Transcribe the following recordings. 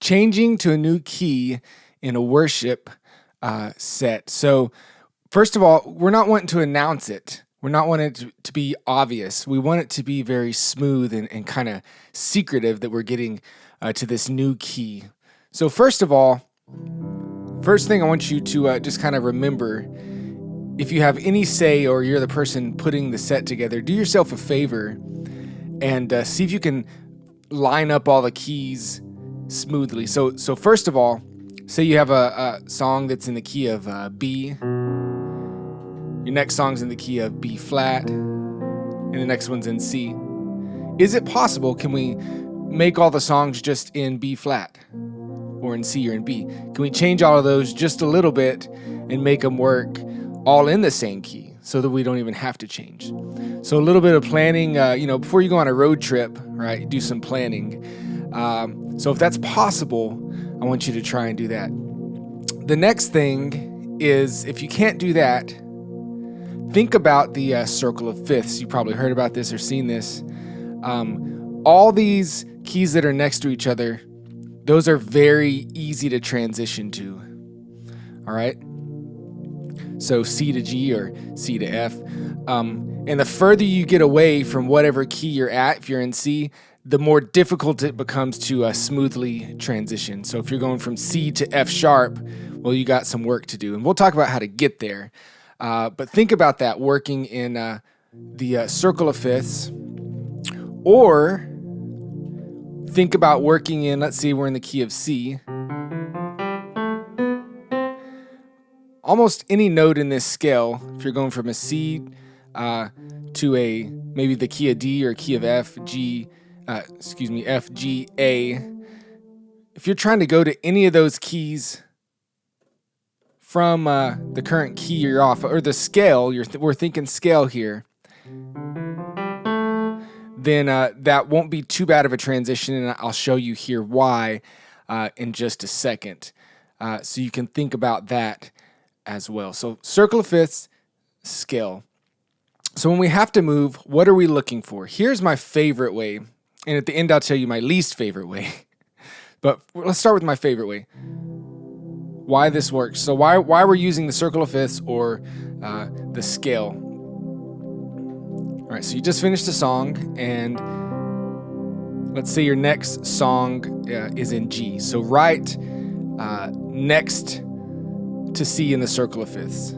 changing to a new key in a worship set. So first of all, we're not wanting to announce it. We're not wanting it to be obvious. We want it to be very smooth and kind of secretive that we're getting to this new key. So first of all, first thing I want you to just kind of remember, if you have any say or you're the person putting the set together, do yourself a favor and see if you can line up all the keys smoothly. So first of all, say you have a song that's in the key of B. Your next song's in the key of B flat, and the next one's in C. Is it possible, can we make all the songs just in B flat or in C or in B? Can we change all of those just a little bit and make them work all in the same key so that we don't even have to change? So a little bit of planning, before you go on a road trip, right, do some planning. So if that's possible, I want you to try and do that. The next thing is, if you can't do that, think about the circle of fifths. You probably heard about this or seen this. All these keys that are next to each other, those are very easy to transition to. All right? So C to G or C to F. And the further you get away from whatever key you're at, if you're in C, the more difficult it becomes to smoothly transition. So if you're going from C to F sharp, well, you got some work to do. And we'll talk about how to get there. But think about that working in the circle of fifths, or think about working in, let's say we're in the key of C. Almost any note in this scale, if you're going from a C to maybe the key of D or key of F, F, G, A. If you're trying to go to any of those keys from the current key you're off, or the scale, we're thinking scale here, then that won't be too bad of a transition, and I'll show you here why in just a second. So you can think about that as well. So circle of fifths, scale. So when we have to move, what are we looking for? Here's my favorite way, and at the end I'll tell you my least favorite way. But let's start with my favorite way. Why this works. So why we're using the circle of fifths or the scale. All right, so you just finished a song, and let's say your next song is in G. So right next to C in the circle of fifths.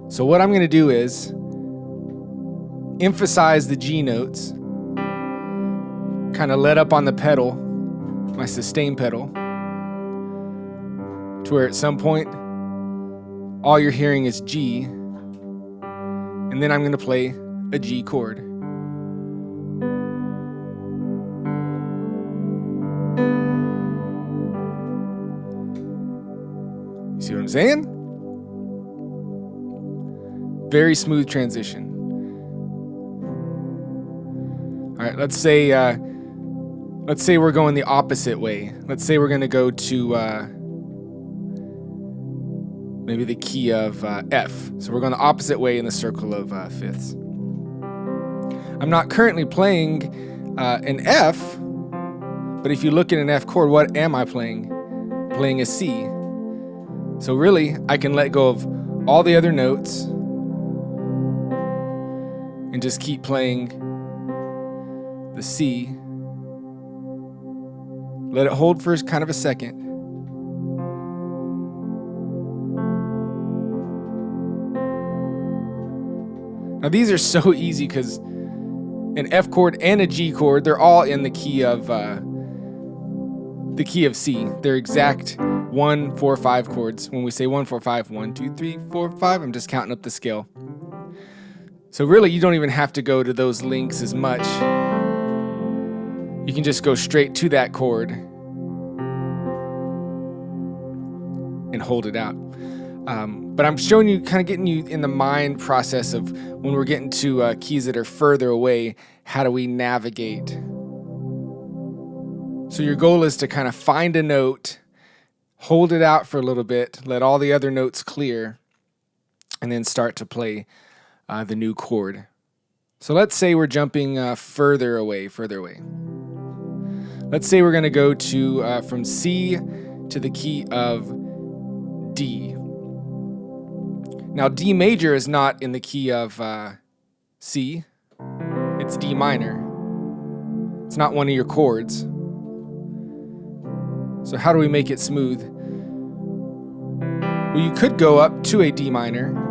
So what I'm going to do is emphasize the G notes, kind of let up on the pedal, my sustain pedal, to where at some point all you're hearing is G, and then I'm going to play a G chord. You see what I'm saying? Very smooth transition. All right, let's say we're going the opposite way. Let's say we're going to go to maybe the key of F. So we're going the opposite way in the circle of fifths. I'm not currently playing an F, but if you look at an F chord, what am I playing? Playing a C. So really, I can let go of all the other notes and just keep playing the C. Let it hold for kind of a second. Now these are so easy because an F chord and a G chord, they're all in the key of C. They're exact 1, 4, 5 chords. When we say 1, 4, 5, 1, 2, 3, 4, 5, I'm just counting up the scale. So really, you don't even have to go to those links as much. You can just go straight to that chord and hold it out. But I'm showing you, kind of getting you in the mind process of when we're getting to keys that are further away, how do we navigate? So your goal is to kind of find a note, hold it out for a little bit, let all the other notes clear, and then start to play the new chord. So let's say we're jumping further away. Let's say we're going to go to from C to the key of D. Now, D major is not in the key of C. It's D minor. It's not one of your chords. So how do we make it smooth? Well, you could go up to a D minor.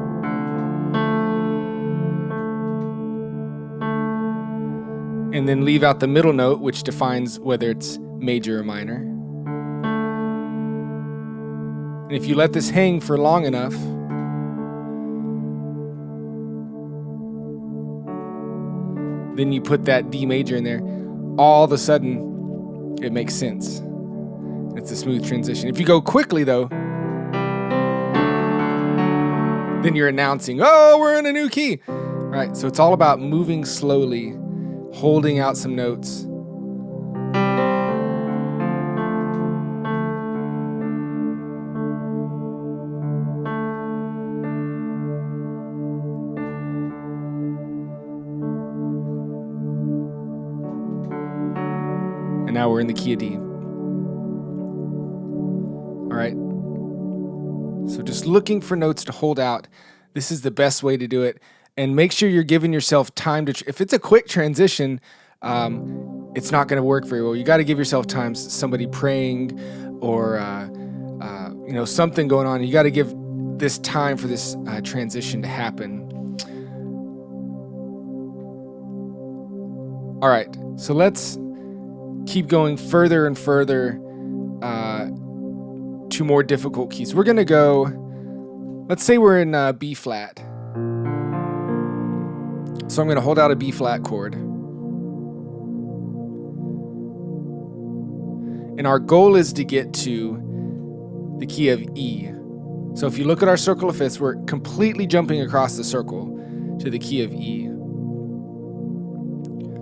And then leave out the middle note, which defines whether it's major or minor. And if you let this hang for long enough, then you put that D major in there, all of a sudden it makes sense. It's a smooth transition. If you go quickly though, then you're announcing, oh, we're in a new key. All right, so it's all about moving slowly, holding out some notes. And now we're in the key of D. All right. So just looking for notes to hold out. This is the best way to do it. And make sure you're giving yourself time to, if it's a quick transition, it's not going to work very well. You got to give yourself time, somebody praying or, something going on. You got to give this time for this transition to happen. All right. So let's keep going further and further to more difficult keys. We're going to go, let's say we're in B flat. So I'm going to hold out a B flat chord. And our goal is to get to the key of E. So if you look at our circle of fifths, we're completely jumping across the circle to the key of E.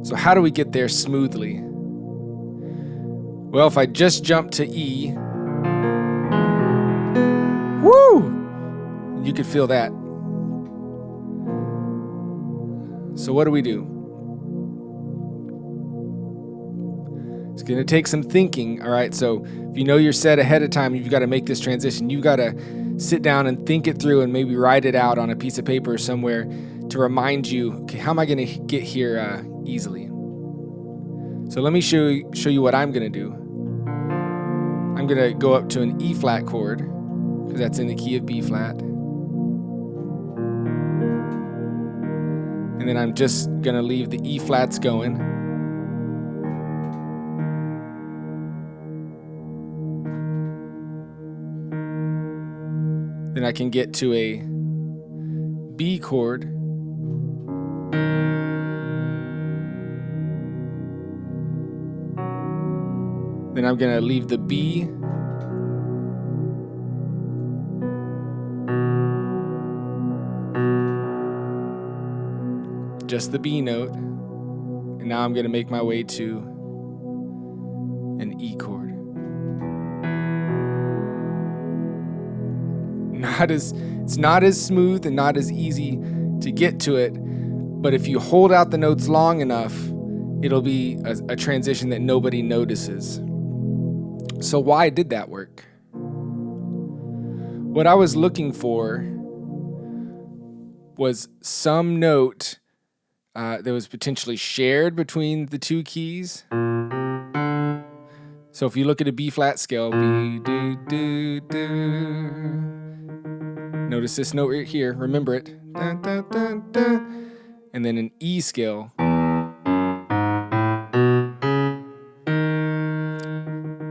So how do we get there smoothly? Well, if I just jump to E, woo! You could feel that. So what do we do? It's going to take some thinking, all right? So if you know you're set ahead of time, you've got to make this transition. You've got to sit down and think it through and maybe write it out on a piece of paper somewhere to remind you, okay, how am I going to get here easily? So let me show you what I'm going to do. I'm going to go up to an E flat chord because that's in the key of B flat. And then I'm just going to leave the E flats going. Then I can get to a B chord. Then I'm going to leave the B. Just the B note. And now I'm going to make my way to an E chord. It's not as smooth and not as easy to get to it, but if you hold out the notes long enough, it'll be a transition that nobody notices. So why did that work? What I was looking for was some note that was potentially shared between the two keys. So if you look at a B flat scale, B, do, do, do. Notice this note right here, remember it. Da, da, da, da. And then an E scale.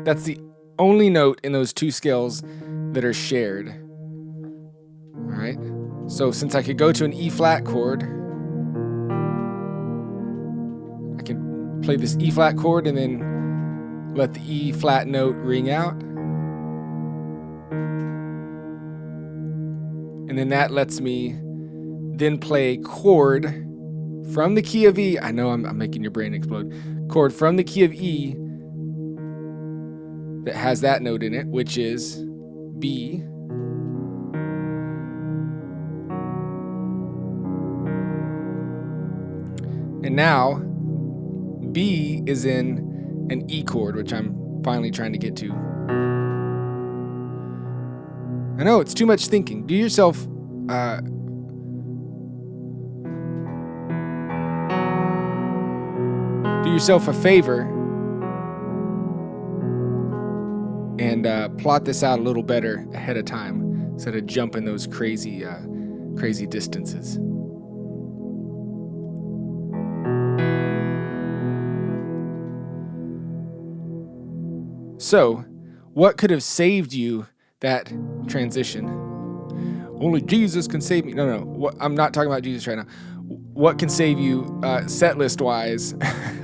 That's the only note in those two scales that are shared. All right. So since I could go to an E flat chord, I can play this E flat chord and then let the E flat note ring out. And then that lets me then play a chord from the key of E. I know I'm making your brain explode. Chord from the key of E that has that note in it, which is B. And now B is in an E chord, which I'm finally trying to get to. I know it's too much thinking. Do yourself a favor and plot this out a little better ahead of time instead of jumping those crazy distances. So, what could have saved you that transition? Only Jesus can save me. No. I'm not talking about Jesus right now. What can save you set list wise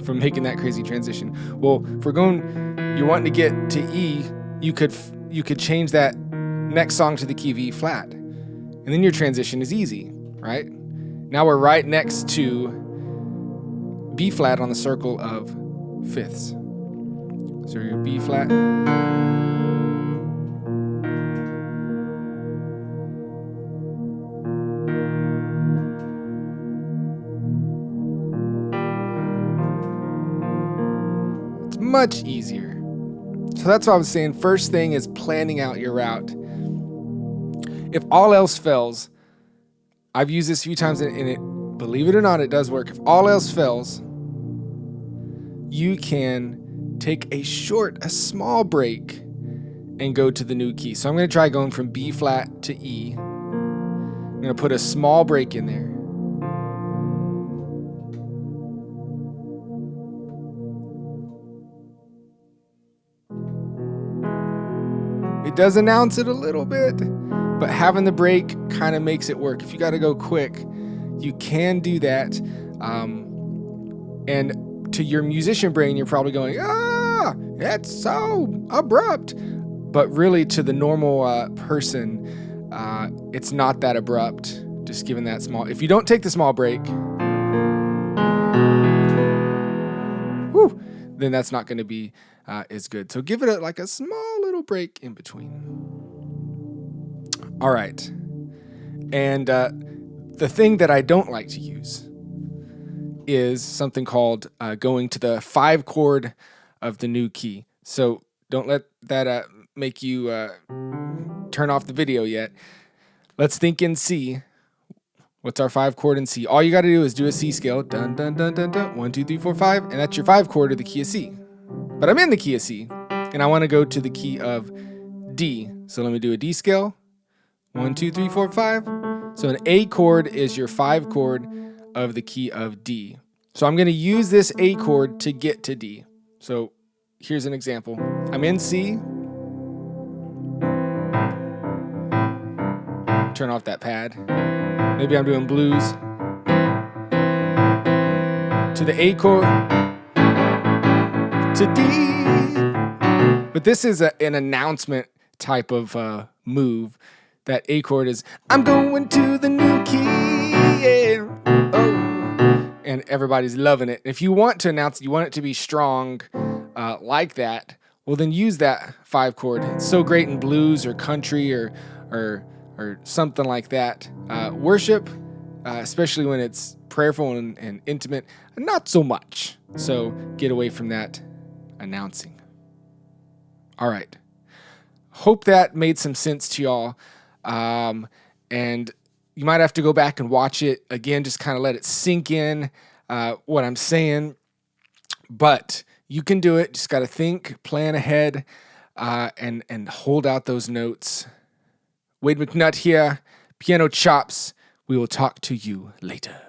from making that crazy transition? Well, if you're wanting to get to E, you could change that next song to the key of E flat, and then your transition is easy, right? Now we're right next to B flat on the circle of fifths. So your B flat. It's much easier. So that's what I was saying. First thing is planning out your route. If all else fails, I've used this a few times and it, believe it or not, it does work. If all else fails, you can take a small break and go to the new key. So I'm going to try going from B flat to E. I'm going to put a small break in there. It does announce it a little bit, but having the break kind of makes it work. If you got to go quick, you can do that. And to your musician brain, you're probably going, that's so abrupt. But really, to the normal person, it's not that abrupt. Just given that small. If you don't take the small break, then that's not going to be as good. So give it a small little break in between. All right. And the thing that I don't like to use is something called going to the 5 chord of the new key. So don't let that make you turn off the video yet. Let's think in C. What's our 5 chord in C? All you got to do is do a C scale. Dun, dun, dun, dun, dun. 1, 2, 3, 4, 5. And that's your 5 chord of the key of C. But I'm in the key of C, and I want to go to the key of D. So let me do a D scale. 1, 2, 3, 4, 5. So an A chord is your 5 chord of the key of D. So I'm going to use this A chord to get to D. So here's an example. I'm in C. Turn off that pad. Maybe I'm doing blues. To the A chord. To D. But this is an announcement type of move. That A chord is, I'm going to the new key, yeah. Oh. And everybody's loving it. If you want to announce it, you want it to be strong like that, well then use that 5 chord. It's so great in blues or country or something like that. Worship, especially when it's prayerful and intimate, not so much. So get away from that announcing. All right. Hope that made some sense to y'all. And you might have to go back and watch it again, just kind of let it sink in what I'm saying. But you can do it. Just got to think, plan ahead, and hold out those notes. Wade McNutt here, Piano Chops. We will talk to you later.